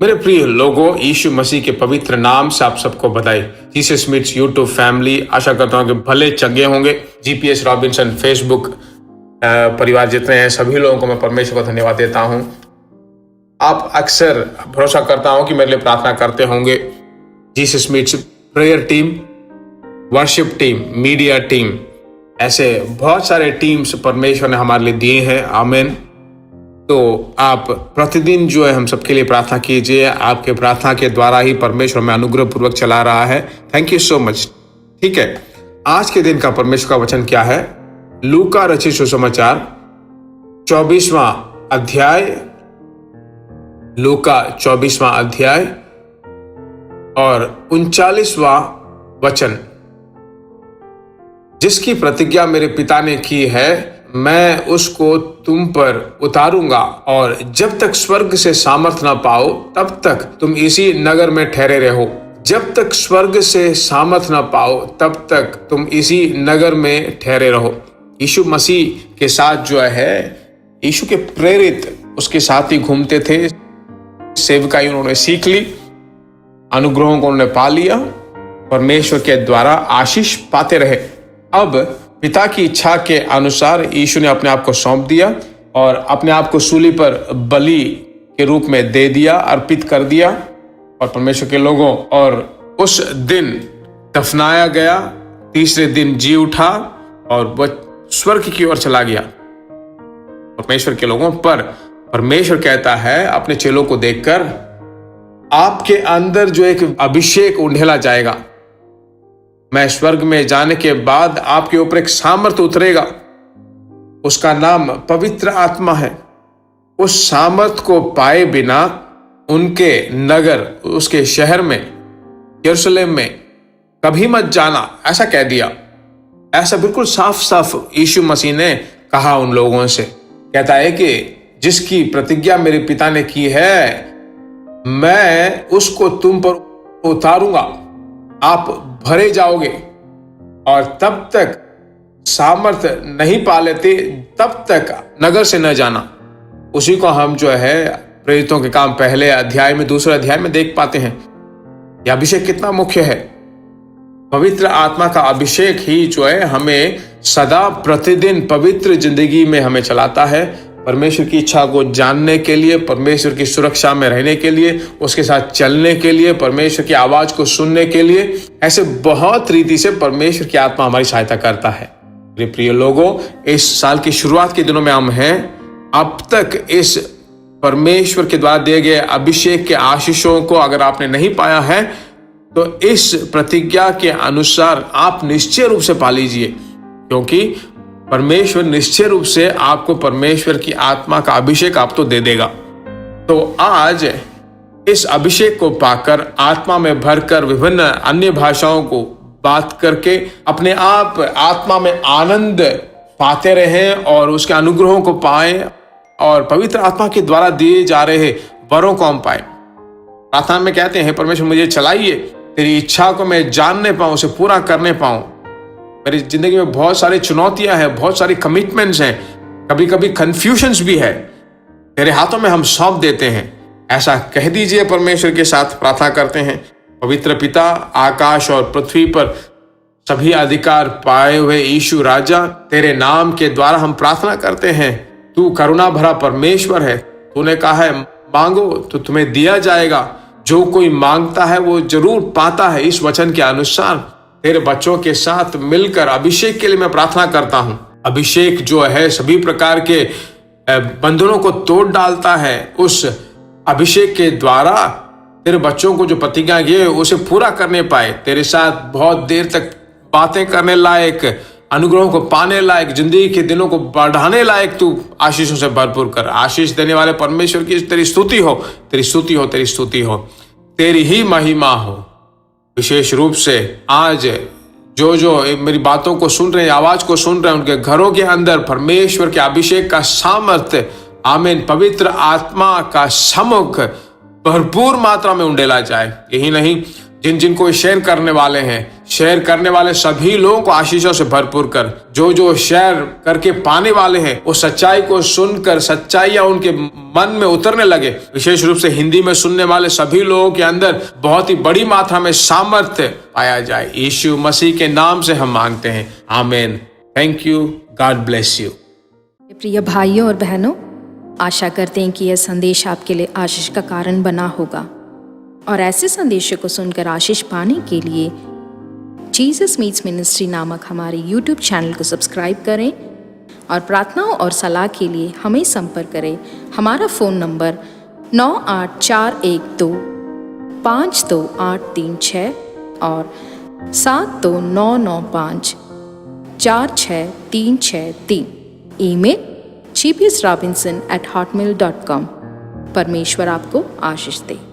मेरे प्रिय लोगों, यीशु मसीह के पवित्र नाम से आप सबको बधाई। जीसस मीट्स यूट्यूब फैमिली, आशा करता हूँ कि भले चंगे होंगे। जीपीएस रॉबिन्सन फेसबुक परिवार जितने हैं सभी लोगों को मैं परमेश्वर को धन्यवाद देता हूँ। आप अक्सर भरोसा करता हूँ कि मेरे लिए प्रार्थना करते होंगे। Jesus meets prayer team, worship team, media team, ऐसे बहुत सारे टीम्स परमेश्वर ने हमारे लिए दिए हैं। आमीन। तो आप प्रतिदिन जो है हम सबके लिए प्रार्थना कीजिए। आपके प्रार्थना के द्वारा ही परमेश्वर में अनुग्रह पूर्वक चला रहा है। Thank you so much. ठीक है, आज के दिन का परमेश्वर का वचन क्या है? लूका रचित सुसमाचार 24वां अध्याय, लूका 24वां अध्याय और 39वां वचन। जिसकी प्रतिज्ञा मेरे पिता ने की है, मैं उसको तुम पर उतारूंगा, और जब तक स्वर्ग से सामर्थ ना पाओ तब तक तुम इसी नगर में ठहरे रहो। जब तक स्वर्ग से सामर्थ ना पाओ तब तक तुम इसी नगर में ठहरे रहो। यीशु मसीह के साथ जो है, यीशु के प्रेरित उसके साथ ही घूमते थे। सेवकाई उन्होंने सीख ली, अनुग्रहों को उन्होंने पा लिया, परमेश्वर के द्वारा आशीष पाते रहे। अब पिता की इच्छा के अनुसार यीशु ने अपने आप को सौंप दिया और अपने आप को सूली पर बलि के रूप में दे दिया, अर्पित कर दिया और परमेश्वर के लोगों। और उस दिन दफनाया गया, तीसरे दिन जी उठा और वह स्वर्ग की ओर चला गया परमेश्वर के लोगों पर। परमेश्वर कहता है अपने चेलों को देखकर, आपके अंदर जो एक अभिषेक उंडेला जाएगा, मैं स्वर्ग में जाने के बाद आपके ऊपर एक सामर्थ्य उतरेगा, उसका नाम पवित्र आत्मा है। उस सामर्थ्य को पाए बिना उनके नगर, उसके शहर में, यरूशलेम में कभी मत जाना, ऐसा कह दिया। ऐसा बिल्कुल साफ साफ यीशु मसीह ने कहा उन लोगों से। कहता है कि जिसकी प्रतिज्ञा मेरे पिता ने की है, मैं उसको तुम पर उतारूंगा, आप भरे जाओगे, और तब तक सामर्थ्य नहीं पा लेते तब तक नगर से न जाना। उसी को हम जो है प्रेरितों के काम पहले अध्याय में, दूसरे अध्याय में देख पाते हैं। यह अभिषेक कितना मुख्य है। पवित्र आत्मा का अभिषेक ही जो है हमें सदा प्रतिदिन पवित्र जिंदगी में हमें चलाता है, परमेश्वर की इच्छा को जानने के लिए, परमेश्वर की सुरक्षा में रहने के लिए, उसके साथ चलने के लिए, परमेश्वर की आवाज को सुनने के लिए। ऐसे बहुत रीति से परमेश्वर की आत्मा हमारी सहायता करता है। मेरे प्रिय लोगों, इस साल की शुरुआत के दिनों में हम हैं। अब तक इस परमेश्वर के द्वारा दिए गए अभिषेक के आशीषों को अगर आपने नहीं पाया है तो इस प्रतिज्ञा के अनुसार आप निश्चय रूप से पा लीजिए, क्योंकि परमेश्वर निश्चय रूप से आपको परमेश्वर की आत्मा का अभिषेक आप तो दे देगा। तो आज इस अभिषेक को पाकर, आत्मा में भरकर, विभिन्न अन्य भाषाओं को बात करके अपने आप आत्मा में आनंद पाते रहें और उसके अनुग्रहों को पाएं और पवित्र आत्मा के द्वारा दिए जा रहे वरों को हम पाएं। प्रार्थना में कहते हैं, परमेश्वर मुझे चलाइए, तेरी इच्छा को मैं जानने पाऊं, उसे पूरा करने पाऊं। मेरी जिंदगी में बहुत सारी चुनौतियां हैं, बहुत सारी कमिटमेंट्स हैं, कभी कभी कंफ्यूजन्स भी है, तेरे हाथों में हम सौंप देते हैं। ऐसा कह दीजिए, परमेश्वर के साथ प्रार्थना करते हैं। पवित्र पिता, आकाश और पृथ्वी पर सभी अधिकार पाए हुए यीशु राजा, तेरे नाम के द्वारा हम प्रार्थना करते हैं। तू करुणा भरा परमेश्वर है। तूने कहा है, मांगो तो तुम्हें दिया जाएगा, जो कोई मांगता है वो जरूर पाता है। इस वचन के अनुसार तेरे बच्चों के साथ मिलकर अभिषेक के लिए मैं प्रार्थना करता हूं। अभिषेक जो है सभी प्रकार के बंधनों को तोड़ डालता है। उस अभिषेक के द्वारा तेरे बच्चों को जो प्रतिज्ञा ये उसे पूरा करने पाए, तेरे साथ बहुत देर तक बातें करने लायक, अनुग्रहों को पाने लायक, जिंदगी के दिनों को बढ़ाने लायक तू आशीषों से भरपूर कर। आशीष देने वाले परमेश्वर की तेरी स्तुति हो, तेरी स्तुति हो, तेरी स्तुति हो, तेरी ही महिमा हो। विशेष रूप से आज जो मेरी बातों को सुन रहे हैं, आवाज को सुन रहे हैं, उनके घरों के अंदर परमेश्वर के अभिषेक का सामर्थ्य, आमीन, पवित्र आत्मा का समुख भरपूर मात्रा में उंडेला जाए। यही नहीं, जिन जिनको शेयर करने वाले हैं, शेयर करने वाले सभी लोगों को आशीषों से भरपूर कर। जो जो शेयर करके पाने वाले हैं वो सच्चाई को सुनकर सच्चाइयां उनके मन में उतरने लगे। विशेष रूप से हिंदी में सुनने वाले सभी लोगों के अंदर बहुत ही बड़ी मात्रा में सामर्थ्य पाया जाए। यीशु मसीह के नाम से हम मांगते हैं, आमीन। Thank you, God bless you. प्रिय भाइयों और बहनों, आशा करते हैं कि यह संदेश आपके लिए आशीष का कारण बना होगा और ऐसे संदेशों को सुनकर आशीष पाने के लिए जीसस मीट्स मिनिस्ट्री नामक हमारे यूट्यूब चैनल को सब्सक्राइब करें और प्रार्थनाओं और सलाह के लिए हमें संपर्क करें। हमारा फ़ोन नंबर 9841252836 और 7299546363। Email gbsrobinson@hotmail.com। परमेश्वर आपको आशीष दे।